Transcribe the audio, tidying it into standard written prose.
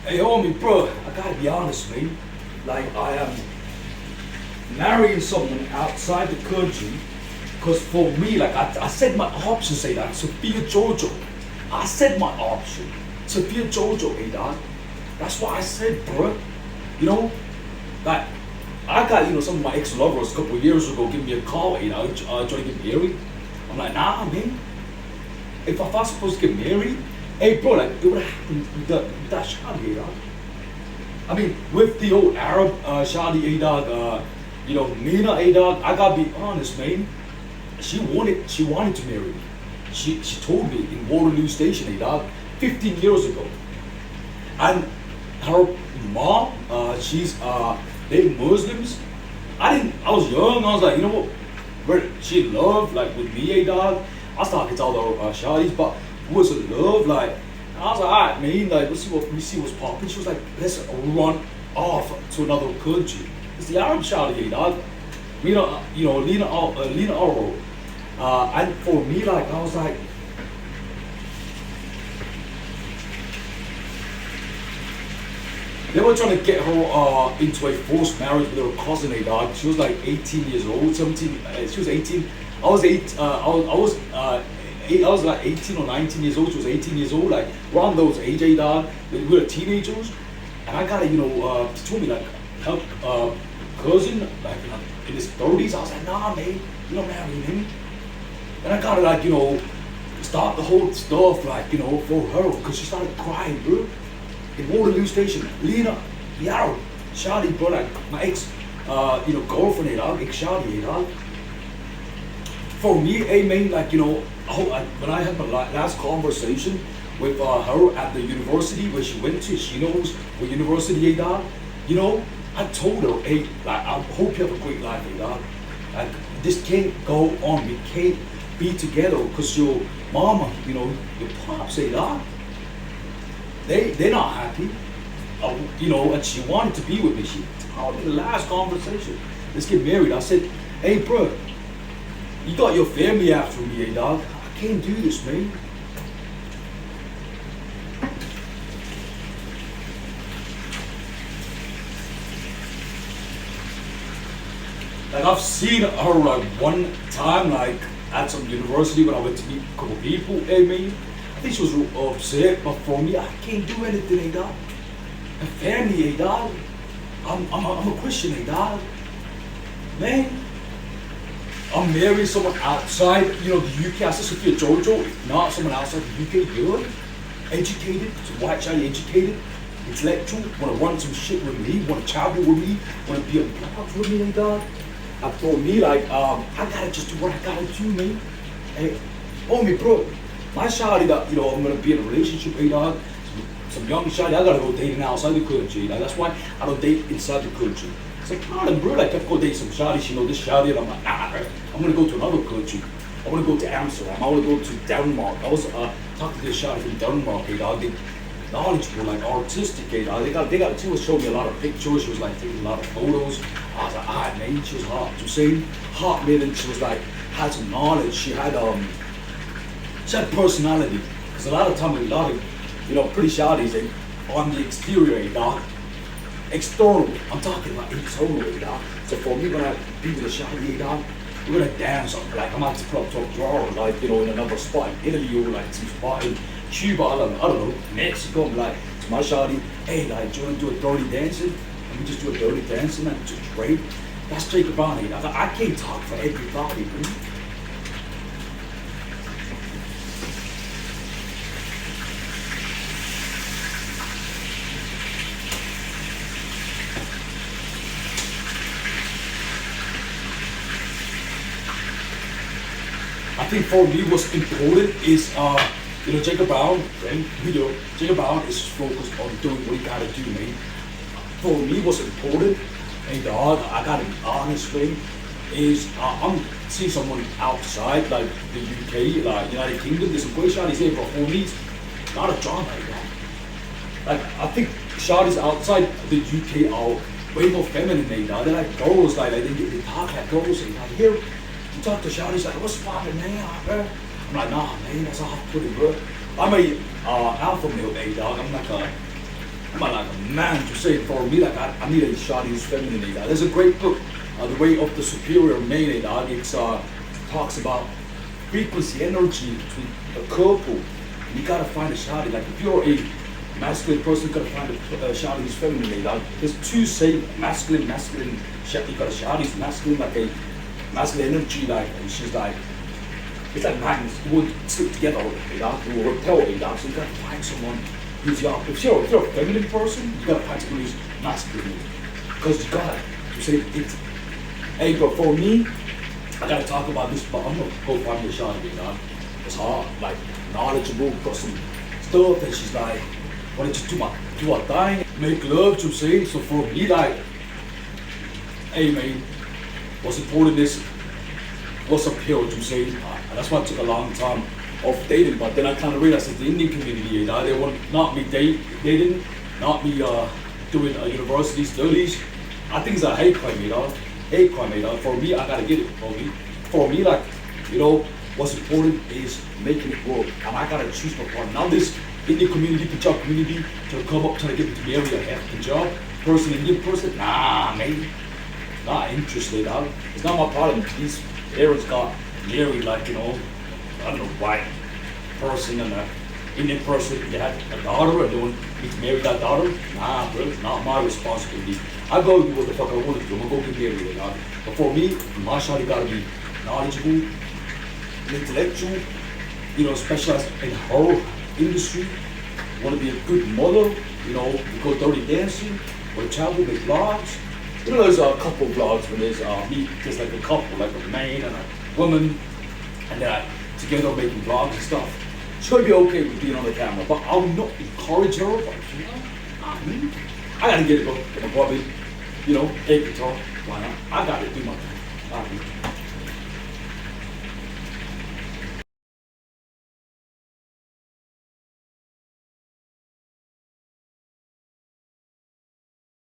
Hey, homie, bro, I gotta be honest, man. Like, I am marrying someone outside the country because for me, like, I said my options, say that, Sophia Jojo. I said my option, Sophia Jojo, hey, dog. That's what I said, bro. You know, like, I got, some of my ex-lovers a couple of years ago giving me a call, trying to get married. I'm like, nah, man. If I was supposed to get married, hey, bro, like, it would have happened with that shawty, dog. I mean, with the old Arab shawty, dog, Nina, dog, I gotta be honest, man. She wanted to marry me. She told me in Waterloo Station, dog, 15 years ago. And her mom, they Muslims. I was young, I was like, she loved, like, with me, dog. I was talking to all the shawties, but was in love, like, I was like, alright, man, like, let's see what's popping. She was like, let's run off to another country. It's the Arab shawty, dog. Lena Oro. And for me, like, I was like, they were trying to get her into a forced marriage with her cousin, dog. She was like 18 years old, 17. She was 18. I was eight. I was like 18 or 19 years old. She was 18 years old, like around those age, dog. We were teenagers, and I got she told me like, her cousin, like in his 30s. I was like, nah, man, you don't marry him. And I gotta start the whole stuff, like, for her, because she started crying, bro. In Waterloo Station, Lena, Yarrow, Shadi, bro, like my ex, girlfriend, dog, ex Shadi, dog. For me, man, like, when I had my last conversation with her at the university where she went to, she knows what university, dog. I told her, hey, like, I hope you have a great life, dog. Like, this can't go on. We can't be together because your mama, your pops, dog. They're not happy, and she wanted to be with me. She told me the last conversation, let's get married. I said, hey, bro, you got your family after me, dog. I can't do this, man. Like, I've seen her like one time, like at some university when I went to meet a couple people, hey, man. I think she was upset, but for me, I can't do anything, dog. My family, dog. I'm a Christian, dog. Man, I'm marrying someone outside, the UK. I said Sophia Jojo, if not someone outside the UK, good, educated, some white child, educated, intellectual, want to run some shit with me, want to travel with me, want to be a blog with me, dog. And for me, like, I gotta just do what I gotta do, man. Hey, homie, bro. My shawty that, I'm gonna be in a relationship, dog. Some young shawty, I gotta go dating outside the country, like, that's why I don't date inside the country. It's like, nah, bro, like, I go date some shawty, this shawty, and I'm like, nah, bro, I'm gonna go to another country. I wanna go to Amsterdam, I wanna go to Denmark. I was talking to this shawty from Denmark, dog. They knowledgeable, like, artistic, dog. She was showing me a lot of pictures, she was like taking a lot of photos. I was like, alright, man, she was hot. You see, hot, man, and she was like, had some knowledge, she had personality. Because a lot of time, a lot of, pretty shawties, they on the exterior, dog. External, I'm talking about internal, dog. So for me, when I be with a shawty, dog, we're gonna dance, like, I'm about to put up to a drawer, like, in another spot in Italy, or like some spot in Cuba, I don't know, Mexico. I'm like, to my shawty, hey, like, do you wanna do a dirty dancing? Let me just do a dirty dancing and just great. That's Jacob Brown, dog. I can't talk for everybody, bro. I think for me what's important is Jacob Brown, right? Jacob Brown is focused on doing what he gotta do, man. For me what's important, and dog, I gotta be honest, man, is I'm seeing someone outside, like the UK, like United Kingdom. There's some great shawties here, but for me it's not a drama, like I think shawties outside the UK are way more feminine, dog. They're like girls, like they talk like girls, and like here. You talk to shawty's like, what's poppin', man, bro? I'm like, nah, man, that's off-putting, bro. I'm a alpha male, dog. I'm not man, to say for me, like I need a shawty who's feminine. There's a great book, The Way of the Superior Man. It talks about frequency, energy between a couple. You gotta find a shawty. Like if you're a masculine person, you gotta find a shawty who's feminine. There's two same masculine. You got a shawty who's masculine, like a masculine energy, like, and she's like, it's like magnets. You would stick together, you will repel, so you gotta find someone who's young. If you're a feminine person, you gotta find someone who's masculine. Because you gotta, you say, it's, hey, but for me, I gotta talk about this, but I'm gonna go find me a shawty, It's hard, like, knowledgeable, got some stuff, and she's like, why don't you do my thing, make love, to say. So for me, like, hey man, what's important is what's up here, to say. And that's why it took a long time of dating, but then I kind of realized that the Indian community, they want not me dating, not me doing university studies. I think it's a hate crime, hate crime, For me, I gotta get it, For me, like, what's important is making it work, and I gotta choose my partner. Now this Indian community, Punjab community, to come up trying to get me to marry a half Punjab person, Indian person, nah, man, not interested, It's not my problem. These parents got married, like, I don't know, white person and an Indian person. They had a daughter and they want me to marry that daughter. Nah, bro, it's not my responsibility. I go do what the fuck I want to do. I'm gonna go get married, But for me, my shawty gotta be knowledgeable, intellectual, specialized in her industry. Want to be a good mother, go dirty dancing, or travel, make vlogs. There's a couple vlogs when there's just like a couple, like a man and a woman, and they're together making vlogs and stuff. She'll be okay with being on the camera, but I'll not encourage her. But I gotta get it, bro. Probably, take guitar. Why not? I gotta do my thing.